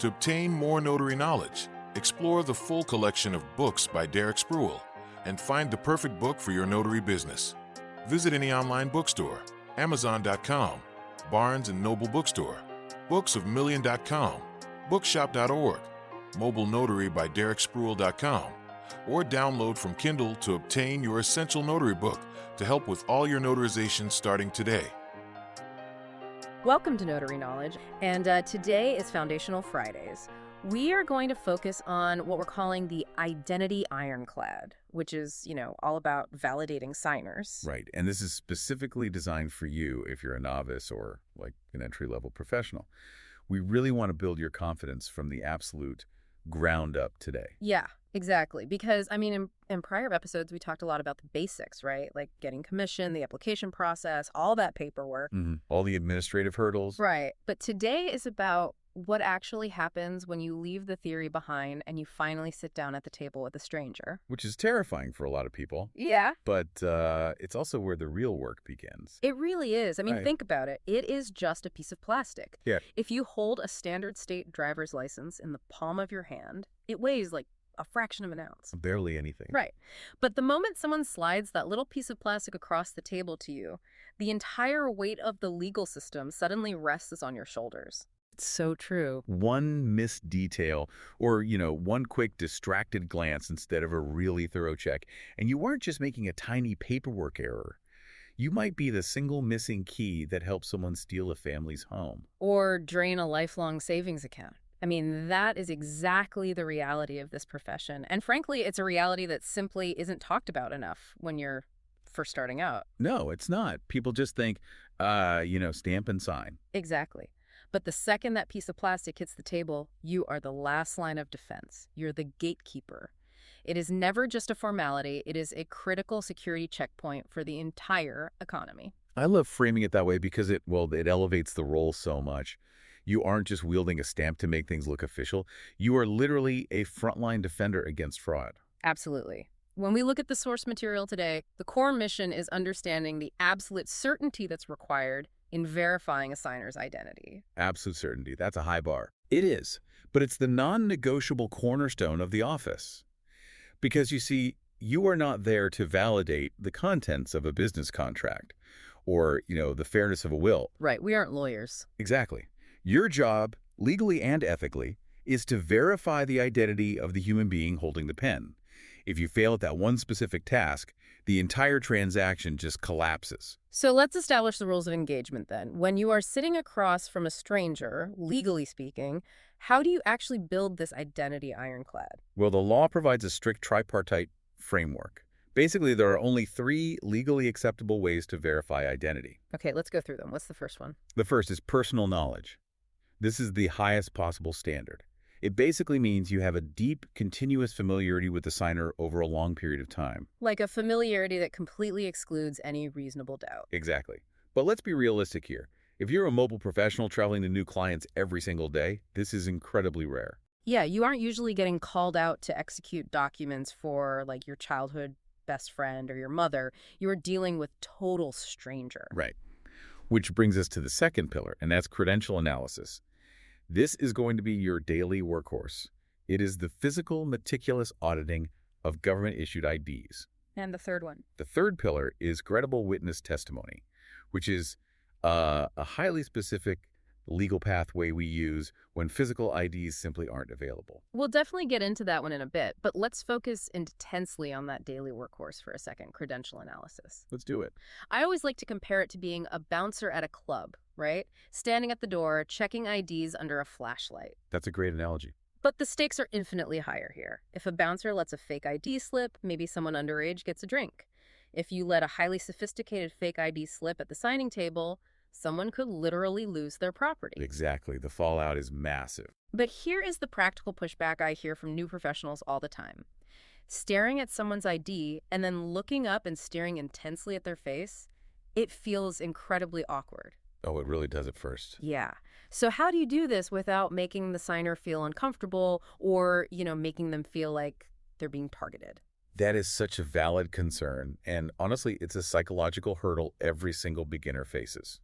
To obtain more notary knowledge, explore the full collection of books by Derek Spruill and find the perfect book for your notary business. Visit any online bookstore, Amazon.com, Barnes & Noble Bookstore, booksofmillion.com, bookshop.org, Mobile Notary by DerekSpruill.com, or download from Kindle to obtain your essential notary book to help with all your notarization starting today. Welcome to Notary Knowledge, and today is Foundational Fridays. We are going to focus on what we're calling the Identity Ironclad, which is, all about validating signers. Right, and this is specifically designed for you if you're a novice or like an entry-level professional. We really want to build your confidence from the absolute ground up today. Yeah, exactly. Because, in prior episodes, we talked a lot about the basics, right? Like getting commission, the application process, all that paperwork. All the administrative hurdles. Right. But today is about what actually happens when you leave the theory behind and you finally sit down at the table with a stranger. Which is terrifying for a lot of people. Yeah. But it's also where the real work begins. It really is. Right. Think about it. It is just a piece of plastic. Yeah. If you hold a standard state driver's license in the palm of your hand, it weighs like a fraction of an ounce. Barely anything. Right. But the moment someone slides that little piece of plastic across the table to you, the entire weight of the legal system suddenly rests on your shoulders. It's so true. One missed detail or, one quick distracted glance instead of a really thorough check. And you weren't just making a tiny paperwork error. You might be the single missing key that helps someone steal a family's home. Or drain a lifelong savings account. That is exactly the reality of this profession. And frankly, it's a reality that simply isn't talked about enough when you're first starting out. No, it's not. People just think, stamp and sign. Exactly. But the second that piece of plastic hits the table, you are the last line of defense. You're the gatekeeper. It is never just a formality. It is a critical security checkpoint for the entire economy. I love framing it that way because it elevates the role so much. You aren't just wielding a stamp to make things look official. You are literally a frontline defender against fraud. Absolutely. When we look at the source material today, the core mission is understanding the absolute certainty that's required in verifying a signer's identity. Absolute certainty. That's a high bar. It is, but it's the non-negotiable cornerstone of the office. Because you see, you are not there to validate the contents of a business contract or, the fairness of a will. Right. We aren't lawyers. Exactly. Your job, legally and ethically, is to verify the identity of the human being holding the pen. If you fail at that one specific task, the entire transaction just collapses. So let's establish the rules of engagement then. When you are sitting across from a stranger, legally speaking, how do you actually build this identity ironclad? Well, the law provides a strict tripartite framework. Basically, there are only 3 legally acceptable ways to verify identity. Okay, let's go through them. What's the first one? The first is personal knowledge. This is the highest possible standard. It basically means you have a deep, continuous familiarity with the signer over a long period of time. Like a familiarity that completely excludes any reasonable doubt. Exactly. But let's be realistic here. If you're a mobile professional traveling to new clients every single day, this is incredibly rare. Yeah, you aren't usually getting called out to execute documents for, your childhood best friend or your mother. You are dealing with total stranger. Right. Which brings us to the second pillar, and that's credential analysis. This is going to be your daily workhorse. It is the physical, meticulous auditing of government-issued IDs. And the third one? The third pillar is credible witness testimony, which is a highly specific legal pathway we use when physical IDs simply aren't available. We'll definitely get into that one in a bit, but let's focus intensely on that daily workhorse for a second, credential analysis. Let's do it. I always like to compare it to being a bouncer at a club, right? Standing at the door, checking IDs under a flashlight. That's a great analogy. But the stakes are infinitely higher here. If a bouncer lets a fake ID slip, maybe someone underage gets a drink. If you let a highly sophisticated fake ID slip at the signing table, someone could literally lose their property. Exactly. The fallout is massive. But here is the practical pushback I hear from new professionals all the time. Staring at someone's ID and then looking up and staring intensely at their face, it feels incredibly awkward. Oh, it really does at first. Yeah. So how do you do this without making the signer feel uncomfortable or, making them feel like they're being targeted? That is such a valid concern. And honestly, it's a psychological hurdle every single beginner faces.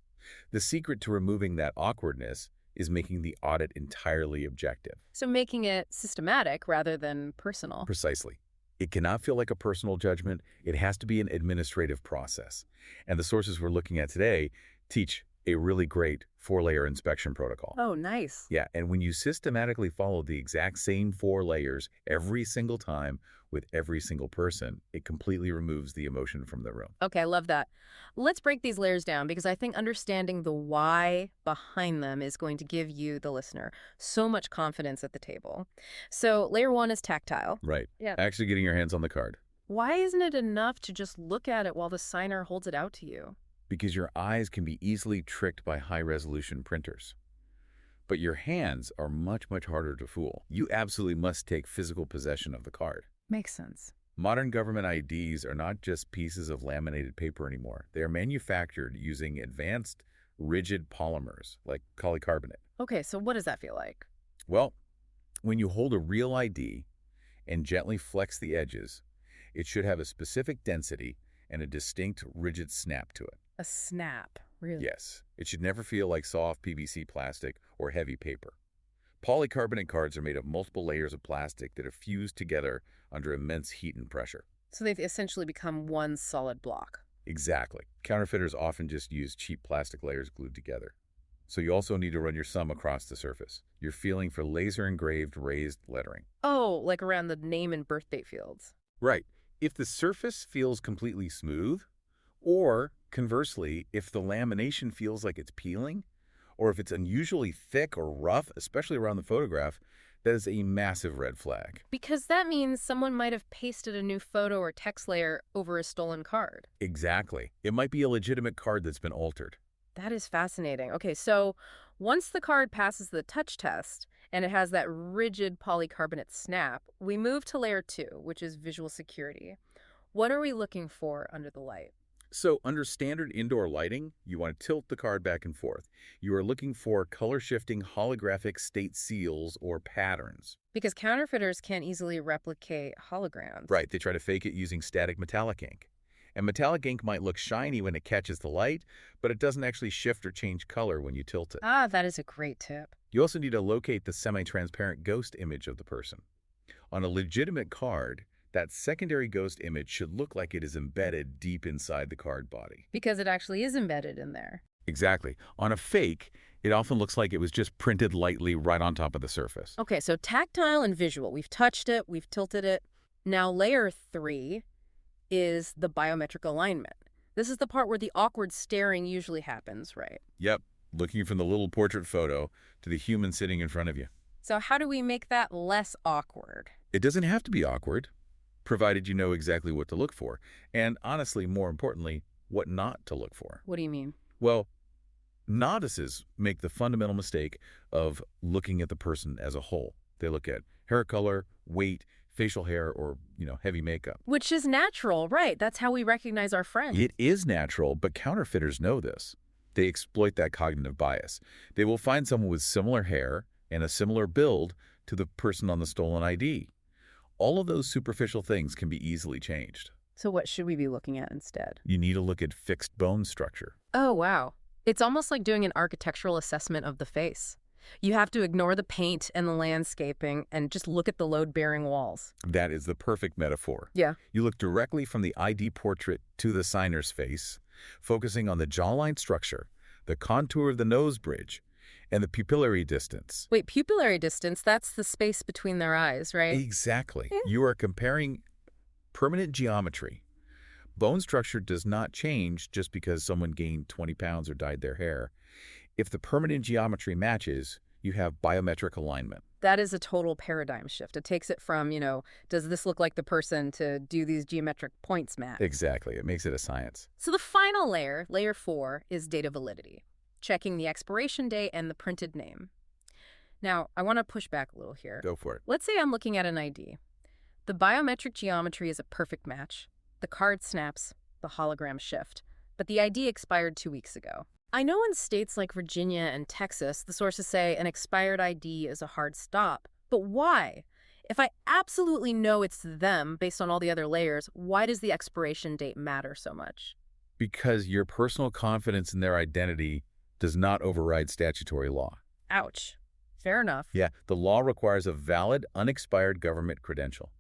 The secret to removing that awkwardness is making the audit entirely objective. So making it systematic rather than personal. Precisely. It cannot feel like a personal judgment. It has to be an administrative process. And the sources we're looking at today teach a really great 4-layer inspection protocol. Oh, nice. Yeah, and when you systematically follow the exact same 4 layers every single time with every single person, it completely removes the emotion from the room. Okay, I love that. Let's break these layers down because I think understanding the why behind them is going to give you, the listener, so much confidence at the table. So layer 1 is tactile. Right. Yeah. Actually getting your hands on the card. Why isn't it enough to just look at it while the signer holds it out to you? Because your eyes can be easily tricked by high-resolution printers. But your hands are much, much harder to fool. You absolutely must take physical possession of the card. Makes sense. Modern government IDs are not just pieces of laminated paper anymore. They are manufactured using advanced, rigid polymers like polycarbonate. Okay, so what does that feel like? Well, when you hold a real ID and gently flex the edges, it should have a specific density and a distinct, rigid snap to it. A snap, really? Yes, it should never feel like soft PVC plastic or heavy paper. Polycarbonate cards are made of multiple layers of plastic that are fused together under immense heat and pressure. So they've essentially become one solid block. Exactly. Counterfeiters often just use cheap plastic layers glued together. So you also need to run your thumb across the surface. You're feeling for laser-engraved raised lettering. Oh, like around the name and birth date fields. Right. If the surface feels completely smooth, or conversely, if the lamination feels like it's peeling, or if it's unusually thick or rough, especially around the photograph, that is a massive red flag. Because that means someone might have pasted a new photo or text layer over a stolen card. Exactly. It might be a legitimate card that's been altered. That is fascinating. Okay, so once the card passes the touch test and it has that rigid polycarbonate snap, we move to layer 2, which is visual security. What are we looking for under the light? So under standard indoor lighting, you want to tilt the card back and forth. You are looking for color-shifting holographic state seals or patterns. Because counterfeiters can't easily replicate holograms. Right, they try to fake it using static metallic ink. And metallic ink might look shiny when it catches the light, but it doesn't actually shift or change color when you tilt it. Ah, that is a great tip. You also need to locate the semi-transparent ghost image of the person. On a legitimate card, that secondary ghost image should look like it is embedded deep inside the card body. Because it actually is embedded in there. Exactly. On a fake, it often looks like it was just printed lightly right on top of the surface. Okay, so tactile and visual. We've touched it, we've tilted it. Now layer 3 is the biometric alignment. This is the part where the awkward staring usually happens, right? Yep. Looking from the little portrait photo to the human sitting in front of you. So how do we make that less awkward? It doesn't have to be awkward, provided you know exactly what to look for. And honestly, more importantly, what not to look for. What do you mean? Well, novices make the fundamental mistake of looking at the person as a whole. They look at hair color, weight, facial hair, or, heavy makeup. Which is natural, right? That's how we recognize our friends. It is natural, but counterfeiters know this. They exploit that cognitive bias. They will find someone with similar hair and a similar build to the person on the stolen ID. All of those superficial things can be easily changed. So what should we be looking at instead? You need to look at fixed bone structure. Oh, wow. It's almost like doing an architectural assessment of the face. You have to ignore the paint and the landscaping and just look at the load-bearing walls. That is the perfect metaphor. Yeah. You look directly from the ID portrait to the signer's face, focusing on the jawline structure, the contour of the nose bridge, and the pupillary distance. Wait, pupillary distance, that's the space between their eyes, right? Exactly. You are comparing permanent geometry. Bone structure does not change just because someone gained 20 pounds or dyed their hair. If the permanent geometry matches, you have biometric alignment. That is a total paradigm shift. It takes it from, does this look like the person, to do these geometric points match? Exactly. It makes it a science. So the final layer, layer 4, is data validity, checking the expiration date and the printed name. Now, I want to push back a little here. Go for it. Let's say I'm looking at an ID. The biometric geometry is a perfect match. The card snaps, the hologram shift, but the ID expired 2 weeks ago. I know in states like Virginia and Texas, the sources say an expired ID is a hard stop. But why? If I absolutely know it's them based on all the other layers, why does the expiration date matter so much? Because your personal confidence in their identity does not override statutory law. Ouch. Fair enough. Yeah, the law requires a valid, unexpired government credential.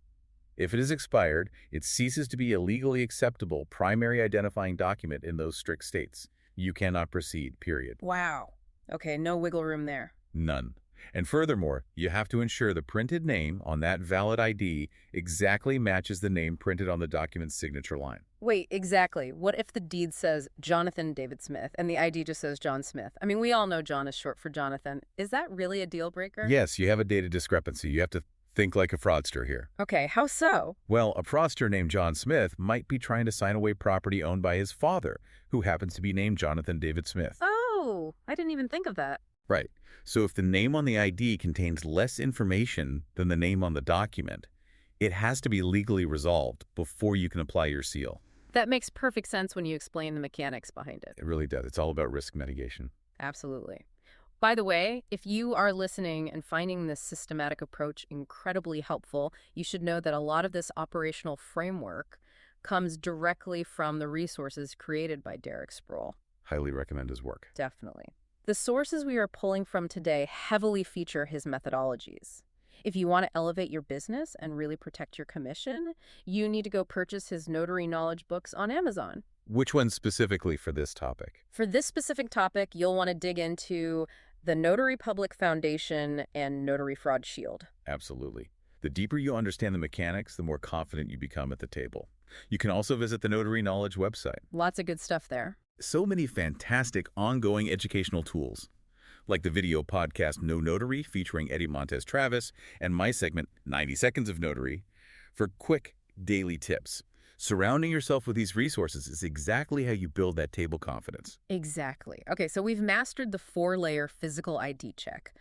If it is expired, it ceases to be a legally acceptable primary identifying document in those strict states. You cannot proceed, period. Wow. Okay, no wiggle room there. None. And furthermore, you have to ensure the printed name on that valid ID exactly matches the name printed on the document's signature line. Wait, exactly. What if the deed says Jonathan David Smith and the ID just says John Smith? I mean, we all know John is short for Jonathan. Is that really a deal breaker? Yes, you have a data discrepancy. You have to think like a fraudster here. Okay, how so? Well, a fraudster named John Smith might be trying to sign away property owned by his father, who happens to be named Jonathan David Smith. Oh, I didn't even think of that. Right. So if the name on the ID contains less information than the name on the document, it has to be legally resolved before you can apply your seal. That makes perfect sense when you explain the mechanics behind it. It really does. It's all about risk mitigation. Absolutely. By the way, if you are listening and finding this systematic approach incredibly helpful, you should know that a lot of this operational framework comes directly from the resources created by Derek Sproul. Highly recommend his work. Definitely. The sources we are pulling from today heavily feature his methodologies. If you want to elevate your business and really protect your commission, you need to go purchase his notary knowledge books on Amazon. Which one specifically for this topic? For this specific topic, you'll want to dig into the Notary Public Foundation and Notary Fraud Shield. Absolutely. The deeper you understand the mechanics, the more confident you become at the table. You can also visit the Notary Knowledge website. Lots of good stuff there. So many fantastic ongoing educational tools, like the video podcast No Notary featuring Eddie Montes Travis and my segment 90 Seconds of Notary for quick daily tips. Surrounding yourself with these resources is exactly how you build that table confidence. Exactly. Okay, so we've mastered the 4-layer physical ID check.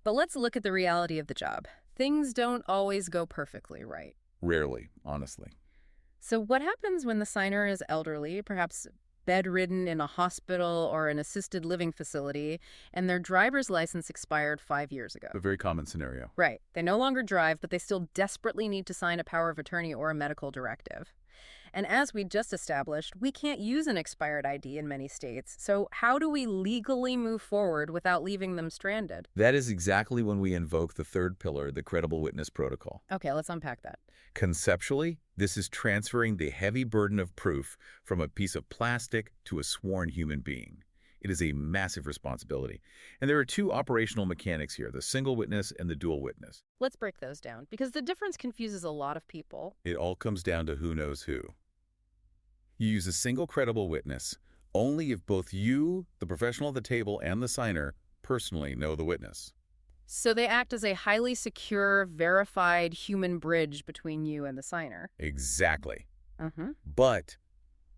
But let's look at the reality of the job. Things don't always go perfectly right. Rarely, honestly. So what happens when the signer is elderly, perhaps bedridden in a hospital or an assisted living facility, and their driver's license expired 5 years ago? A very common scenario. Right. They no longer drive, but they still desperately need to sign a power of attorney or a medical directive. And as we just established, we can't use an expired ID in many states. So how do we legally move forward without leaving them stranded? That is exactly when we invoke the third pillar, the credible witness protocol. Okay, let's unpack that. Conceptually, this is transferring the heavy burden of proof from a piece of plastic to a sworn human being. It is a massive responsibility. And there are two operational mechanics here, the single witness and the dual witness. Let's break those down, because the difference confuses a lot of people. It all comes down to who knows who. You use a single credible witness only if both you, the professional at the table, and the signer personally know the witness. So they act as a highly secure, verified human bridge between you and the signer. Exactly. Mm-hmm. But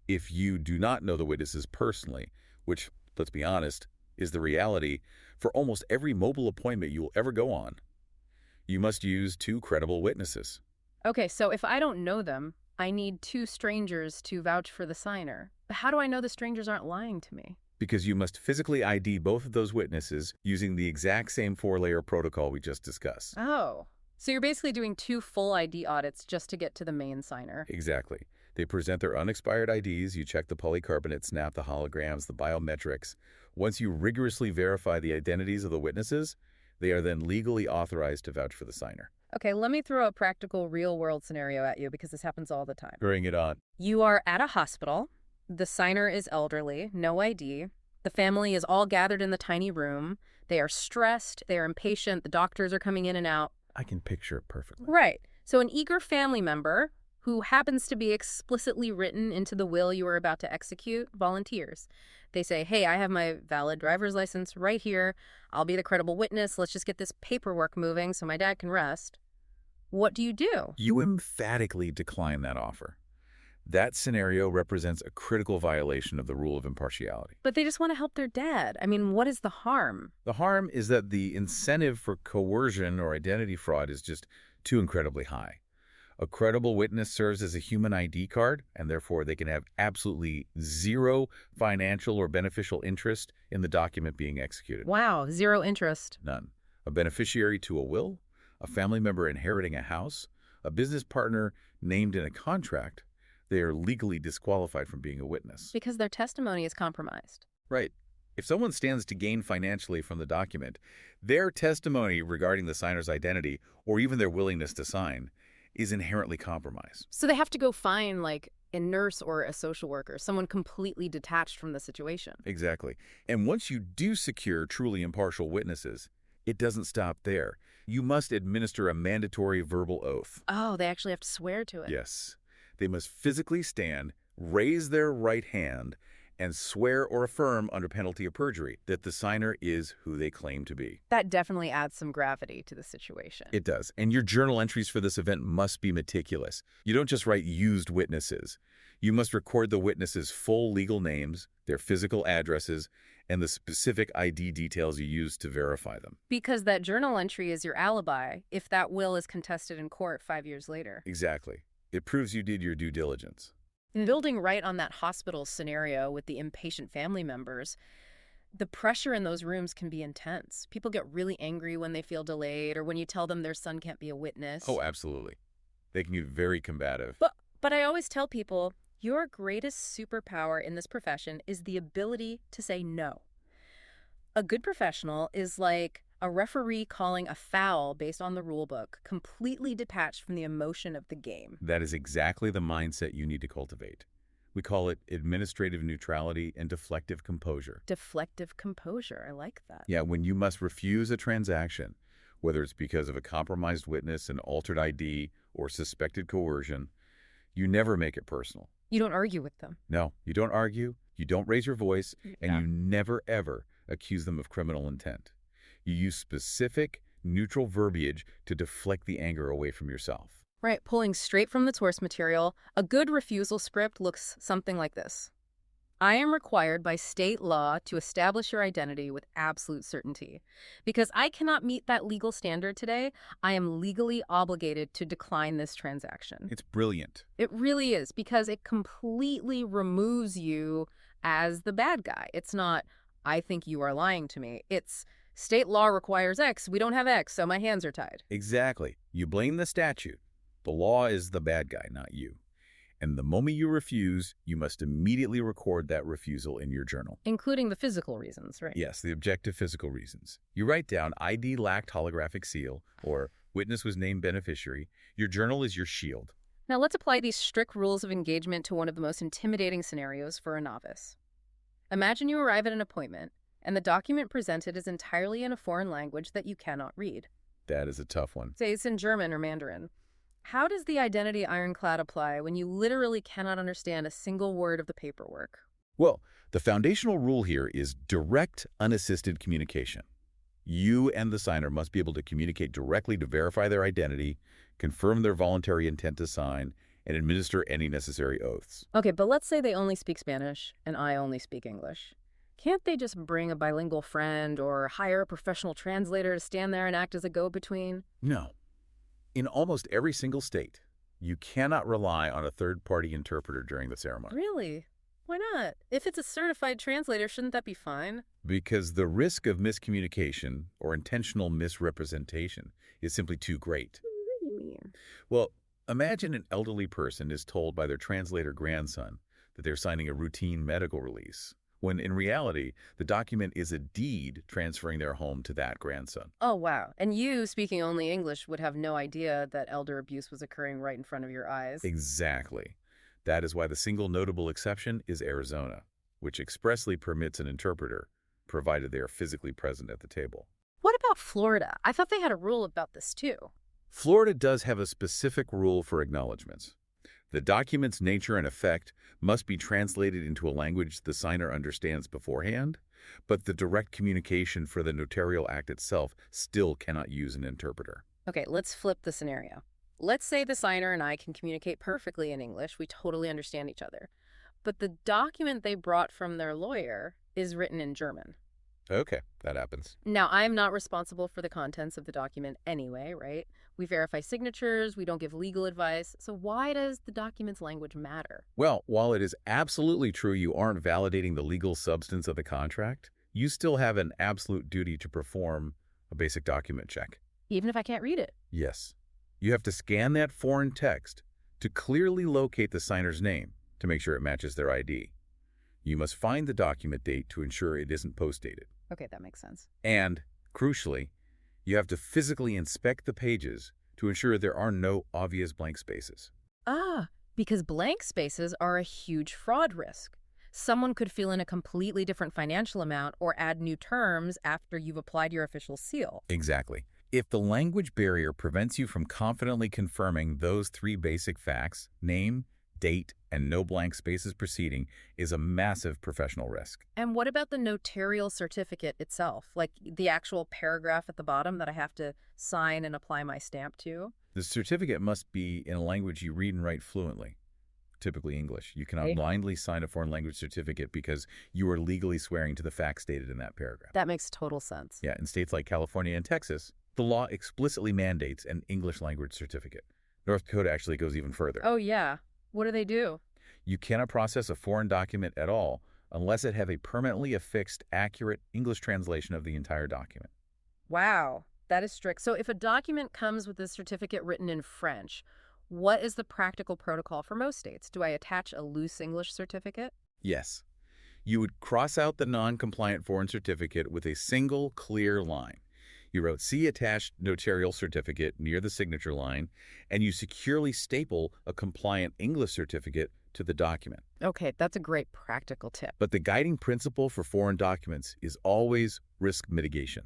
if you do not know the witnesses personally, which, let's be honest, is the reality for almost every mobile appointment you will ever go on, you must use two credible witnesses. Okay, so if I don't know them, I need 2 strangers to vouch for the signer. But how do I know the strangers aren't lying to me? Because you must physically ID both of those witnesses using the exact same 4-layer protocol we just discussed. Oh, so you're basically doing 2 full ID audits just to get to the main signer. Exactly. They present their unexpired IDs, you check the polycarbonate, snap the holograms, the biometrics. Once you rigorously verify the identities of the witnesses, they are then legally authorized to vouch for the signer. Okay, let me throw a practical real-world scenario at you because this happens all the time. Bring it on. You are at a hospital. The signer is elderly, no ID. The family is all gathered in the tiny room. They are stressed. They are impatient. The doctors are coming in and out. I can picture it perfectly. Right. So an eager family member who happens to be explicitly written into the will you are about to execute volunteers. They say, hey, I have my valid driver's license right here. I'll be the credible witness. Let's just get this paperwork moving so my dad can rest. What do? You emphatically decline that offer. That scenario represents a critical violation of the rule of impartiality. But they just want to help their dad. I mean, what is the harm? The harm is that the incentive for coercion or identity fraud is just too incredibly high. A credible witness serves as a human ID card, and therefore they can have absolutely zero financial or beneficial interest in the document being executed. Wow, 0 interest. None. A beneficiary to a will, a family member inheriting a house, a business partner named in a contract, they are legally disqualified from being a witness. Because their testimony is compromised. Right. If someone stands to gain financially from the document, their testimony regarding the signer's identity, or even their willingness to sign, is inherently compromised. So they have to go find, like, a nurse or a social worker, someone completely detached from the situation. Exactly. And once you do secure truly impartial witnesses, it doesn't stop there. You must administer a mandatory verbal oath. Oh, they actually have to swear to it. Yes. They must physically stand, raise their right hand, and swear or affirm under penalty of perjury that the signer is who they claim to be. That definitely adds some gravity to the situation. It does. And your journal entries for this event must be meticulous. You don't just write used witnesses. You must record the witnesses' full legal names, their physical addresses, and the specific ID details you used to verify them. Because that journal entry is your alibi if that will is contested in court 5 years later. Exactly. It proves you did your due diligence. Building right on that hospital scenario with the impatient family members, the pressure in those rooms can be intense. People get really angry when they feel delayed or when you tell them their son can't be a witness. Oh, absolutely. They can get very combative. But I always tell people, your greatest superpower in this profession is the ability to say no. A good professional is like a referee calling a foul based on the rule book, completely detached from the emotion of the game. That is exactly the mindset you need to cultivate. We call it administrative neutrality and deflective composure. Deflective composure, I like that. Yeah, when you must refuse a transaction, whether it's because of a compromised witness, an altered ID, or suspected coercion, you never make it personal. You don't argue with them. No, you don't argue, you don't raise your voice, and Yeah. you never, ever accuse them of criminal intent. You use specific, neutral verbiage to deflect the anger away from yourself. Right, pulling straight from the source material, a good refusal script looks something like this. I am required by state law to establish your identity with absolute certainty. Because I cannot meet that legal standard today, I am legally obligated to decline this transaction. It's brilliant. It really is, because it completely removes you as the bad guy. It's not, I think you are lying to me. It's, state law requires X, we don't have X, so my hands are tied. Exactly. You blame the statute. The law is the bad guy, not you. And the moment you refuse, you must immediately record that refusal in your journal. Including the physical reasons, right? Yes, the objective physical reasons. You write down ID lacked holographic seal or witness was named beneficiary. Your journal is your shield. Now let's apply these strict rules of engagement to one of the most intimidating scenarios for a novice. Imagine you arrive at an appointment, and the document presented is entirely in a foreign language that you cannot read. That is a tough one. Say it's in German or Mandarin. How does the identity ironclad apply when you literally cannot understand a single word of the paperwork? Well, the foundational rule here is direct, unassisted communication. You and the signer must be able to communicate directly to verify their identity, confirm their voluntary intent to sign, and administer any necessary oaths. Okay, but let's say they only speak Spanish and I only speak English. Can't they just bring a bilingual friend or hire a professional translator to stand there and act as a go-between? No. In almost every single state, you cannot rely on a third-party interpreter during the ceremony. Really? Why not? If it's a certified translator, shouldn't that be fine? Because the risk of miscommunication or intentional misrepresentation is simply too great. What do you mean? Well, imagine an elderly person is told by their translator grandson that they're signing a routine medical release, when in reality, the document is a deed transferring their home to that grandson. Oh, wow. And you, speaking only English, would have no idea that elder abuse was occurring right in front of your eyes. Exactly. That is why the single notable exception is Arizona, which expressly permits an interpreter, provided they are physically present at the table. What about Florida? I thought they had a rule about this too. Florida does have a specific rule for acknowledgments. The document's nature and effect must be translated into a language the signer understands beforehand, but the direct communication for the notarial act itself still cannot use an interpreter. Okay, let's flip the scenario. Let's say the signer and I can communicate perfectly in English. We totally understand each other. But the document they brought from their lawyer is written in German. Okay, that happens. Now, I'm not responsible for the contents of the document anyway, right? We verify signatures, we don't give legal advice. So why does the document's language matter? Well, while it is absolutely true you aren't validating the legal substance of the contract, you still have an absolute duty to perform a basic document check. Even if I can't read it? Yes. You have to scan that foreign text to clearly locate the signer's name to make sure it matches their ID. You must find the document date to ensure it isn't post-dated. Okay, that makes sense. And, crucially, you have to physically inspect the pages to ensure there are no obvious blank spaces. Because blank spaces are a huge fraud risk. Someone could fill in a completely different financial amount or add new terms after you've applied your official seal. Exactly. If the language barrier prevents you from confidently confirming those 3 basic facts, name, date, and no blank spaces preceding, is a massive professional risk. And what about the notarial certificate itself? Like the actual paragraph at the bottom that I have to sign and apply my stamp to? The certificate must be in a language you read and write fluently, typically English. You cannot blindly sign a foreign language certificate because you are legally swearing to the facts stated in that paragraph. That makes total sense. Yeah, in states like California and Texas, the law explicitly mandates an English language certificate. North Dakota actually goes even further. Oh, yeah. What do they do? You cannot process a foreign document at all unless it have a permanently affixed, accurate English translation of the entire document. Wow, that is strict. So if a document comes with a certificate written in French, what is the practical protocol for most states? Do I attach a loose English certificate? Yes. You would cross out the non-compliant foreign certificate with a single, clear line. You wrote "See attached notarial certificate" near the signature line, and you securely staple a compliant English certificate to the document. Okay, that's a great practical tip. But the guiding principle for foreign documents is always risk mitigation.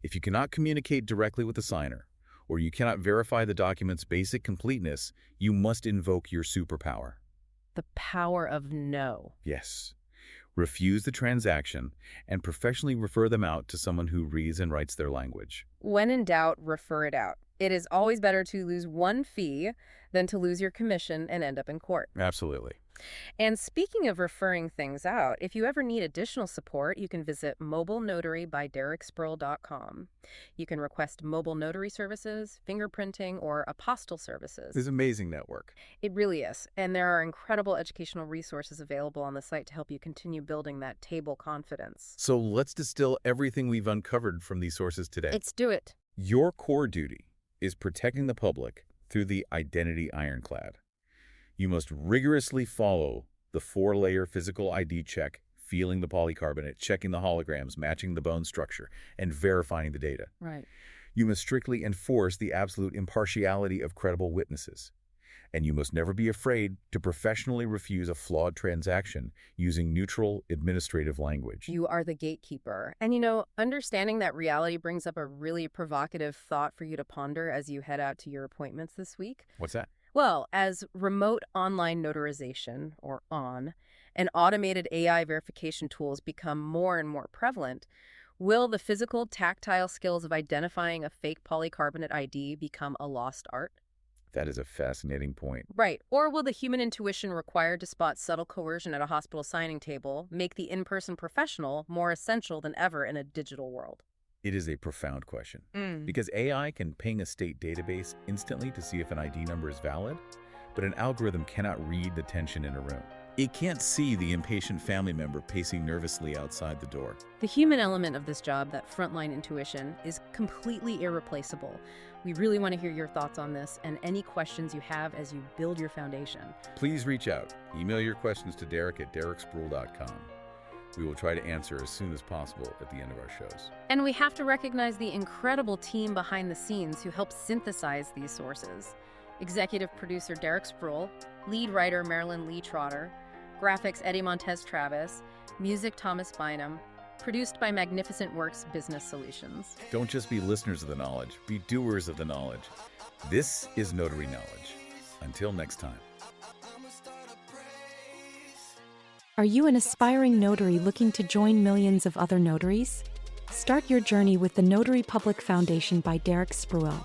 If you cannot communicate directly with the signer, or you cannot verify the document's basic completeness, you must invoke your superpower. The power of no. Yes. Refuse the transaction and professionally refer them out to someone who reads and writes their language. When in doubt, refer it out. It is always better to lose one fee than to lose your commission and end up in court. Absolutely. And speaking of referring things out, if you ever need additional support, you can visit mobilenotary.dereksprul.com. You can request mobile notary services, fingerprinting, or apostille services. This amazing network. It really is. And there are incredible educational resources available on the site to help you continue building that table confidence. So let's distill everything we've uncovered from these sources today. Let's do it. Your core duty is protecting the public through the identity ironclad. You must rigorously follow the 4-layer physical ID check, feeling the polycarbonate, checking the holograms, matching the bone structure, and verifying the data. Right. You must strictly enforce the absolute impartiality of credible witnesses. And you must never be afraid to professionally refuse a flawed transaction using neutral administrative language. You are the gatekeeper. And understanding that reality brings up a really provocative thought for you to ponder as you head out to your appointments this week. What's that? Well, as remote online notarization, or ON, and automated AI verification tools become more and more prevalent, will the physical, tactile skills of identifying a fake polycarbonate ID become a lost art? That is a fascinating point. Right. Or will the human intuition required to spot subtle coercion at a hospital signing table make the in-person professional more essential than ever in a digital world? It is a profound question. Because AI can ping a state database instantly to see if an ID number is valid, but an algorithm cannot read the tension in a room. It can't see the impatient family member pacing nervously outside the door. The human element of this job, that frontline intuition, is completely irreplaceable. We really want to hear your thoughts on this and any questions you have as you build your foundation. Please reach out. Email your questions to Derek@dereksprul.com. We will try to answer as soon as possible at the end of our shows. And we have to recognize the incredible team behind the scenes who helped synthesize these sources. Executive producer Derek Spruill, lead writer Marylyn Trotter, graphics Eddie Montes Travis, music Thomas Bynum, produced by Magnificent Works Business Solutions. Don't just be listeners of the knowledge, be doers of the knowledge. This is Notary Knowledge. Until next time. Are you an aspiring notary looking to join millions of other notaries? Start your journey with the Notary Public Foundation by Derek Spruill.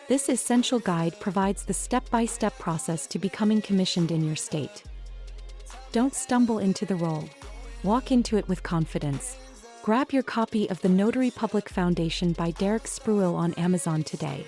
This essential guide provides the step-by-step process to becoming commissioned in your state. Don't stumble into the role. Walk into it with confidence. Grab your copy of the Notary Public Foundation by Derek Spruill on Amazon today.